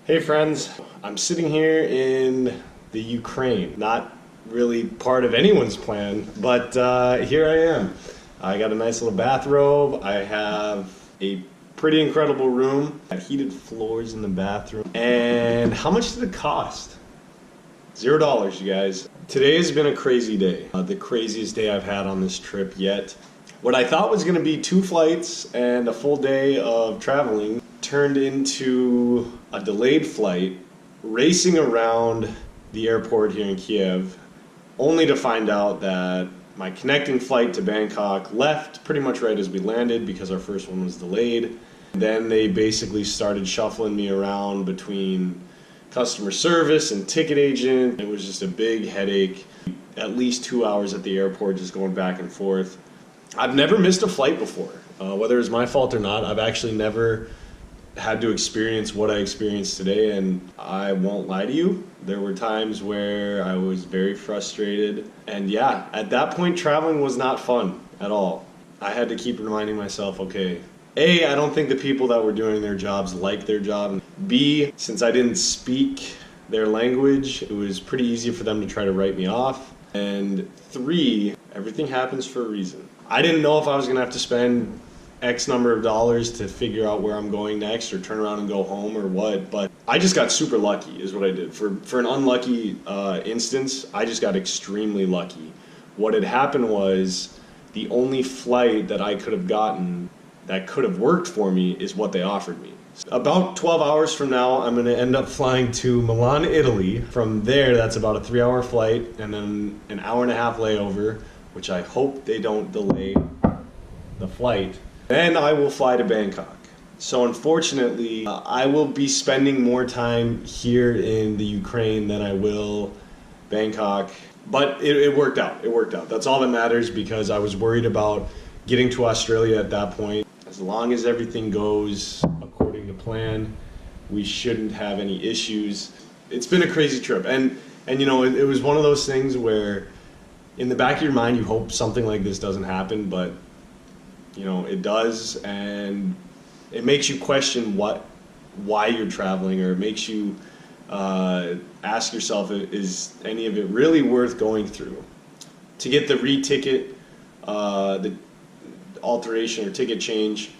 Hey friends, I'm sitting here in the Ukraine. Not really part of anyone's plan, but here I am. I got a nice little bathrobe. I have a pretty incredible room. I have heated floors in the bathroom. And how much did it cost? $0, you guys. Today has been a crazy day. The craziest day I've had on this trip yet. What I thought was gonna be 2 flights and a full day of traveling turned into a delayed flight, racing around the airport here in Kiev, only to find out that my connecting flight to Bangkok left pretty much right as we landed because our first one was delayed. Then they basically started shuffling me around between customer service and ticket agent. It was just a big headache. At least 2 hours at the airport just going back and forth. I've never missed a flight before. Whether it's my fault or not, I've actually never had to experience what I experienced today, and I won't lie to you, there were times where I was very frustrated, and yeah, at that point traveling was not fun at all. I had to keep reminding myself, okay, A, I don't think the people that were doing their jobs like their job. B, since I didn't speak their language, it was pretty easy for them to try to write me off. And 3, everything happens for a reason. I didn't know if I was gonna have to spend X number of dollars to figure out where I'm going next or turn around and go home or what, but I just got super lucky is what I did. For an unlucky instance, I just got extremely lucky. What had happened was the only flight that I could have gotten that could have worked for me is what they offered me. About 12 hours from now, I'm gonna end up flying to Milan, Italy. From there, that's about a 3-hour flight and then an hour-and-a-half layover, which I hope they don't delay the flight. Then I will fly to Bangkok. So unfortunately, I will be spending more time here in the Ukraine than I will Bangkok. But it worked out. It worked out. That's all that matters because I was worried about getting to Australia at that point. As long as everything goes according to plan, we shouldn't have any issues. It's been a crazy trip. And you know, it was one of those things where in the back of your mind, you hope something like this doesn't happen, but you know, it does, and it makes you question why you're traveling, or it makes you ask yourself, is any of it really worth going through? To get the re-ticket, the alteration or ticket change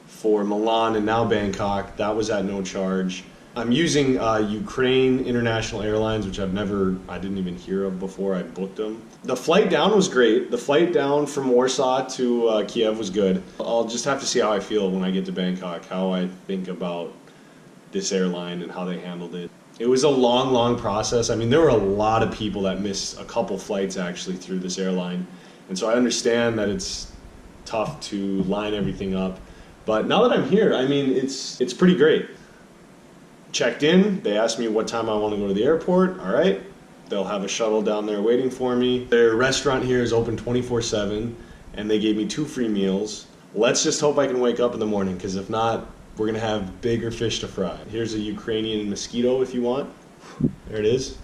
for Milan and now Bangkok, that was at no charge. I'm using Ukraine International Airlines, which I didn't even hear of before I booked them. The flight down was great. The flight down from Warsaw to Kiev was good. I'll just have to see how I feel when I get to Bangkok, how I think about this airline and how they handled it. It was a long process. I mean, there were a lot of people that missed a couple flights actually through this airline. And so I understand that it's tough to line everything up. But now that I'm here, I mean, it's pretty great. Checked in, they asked me what time I want to go to the airport. All right, they'll have a shuttle down there waiting for me. Their restaurant here is open 24/7 and they gave me 2 free meals. Let's just hope I can wake up in the morning, because if not, we're gonna have bigger fish to fry. Here's a Ukrainian mosquito if you want. There it is.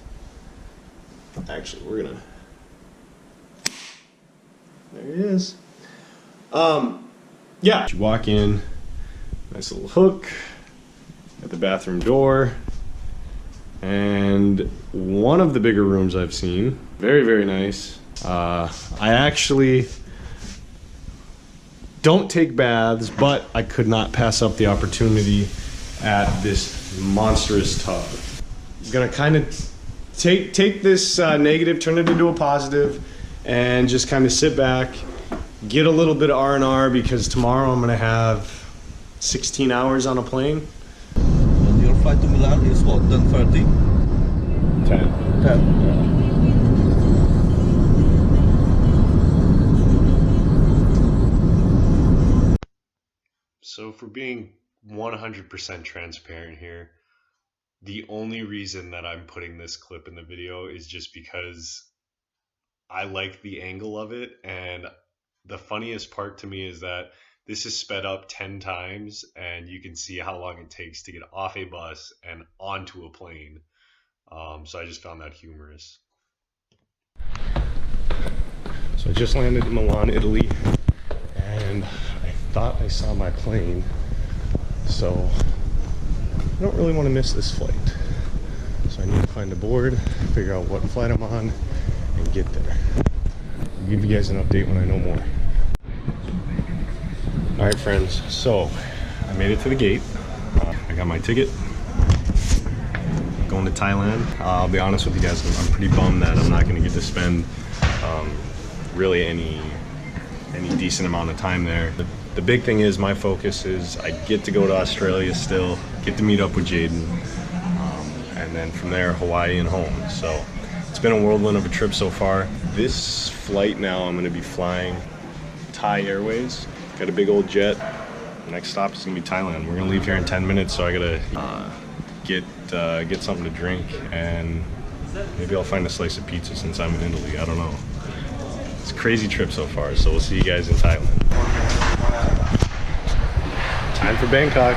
Actually, there it is. Yeah, you walk in, nice little hook at the bathroom door, and one of the bigger rooms I've seen. Very nice. I actually don't take baths, but I could not pass up the opportunity at this monstrous tub. I'm gonna kind of take this negative, turn it into a positive, and just kind of sit back, get a little bit of R&R, because tomorrow I'm gonna have 16 hours on a plane. Your flight to Milan is what, 10:30? 10. So for being 100% transparent here, the only reason that I'm putting this clip in the video is just because I like the angle of it, and the funniest part to me is that this is sped up 10 times and you can see how long it takes to get off a bus and onto a plane. So I just found that humorous. So I just landed in Milan, Italy, and I thought I saw my plane. So I don't really want to miss this flight. So I need to find a board, figure out what flight I'm on, and get there. I'll give you guys an update when I know more. All right, friends, so I made it to the gate. I got my ticket. Going to Thailand. I'll be honest with you guys, I'm pretty bummed that I'm not going to get to spend really any decent amount of time there. The big thing is my focus is I get to go to Australia still, get to meet up with Jaden, and then from there Hawaii and home. So it's been a whirlwind of a trip so far. This flight now I'm going to be flying Thai Airways. Got a big old jet. Next stop is going to be Thailand. We're going to leave here in 10 minutes, so I got to get something to drink, and maybe I'll find a slice of pizza since I'm in Italy. I don't know. It's a crazy trip so far, so we'll see you guys in Thailand. Time for Bangkok.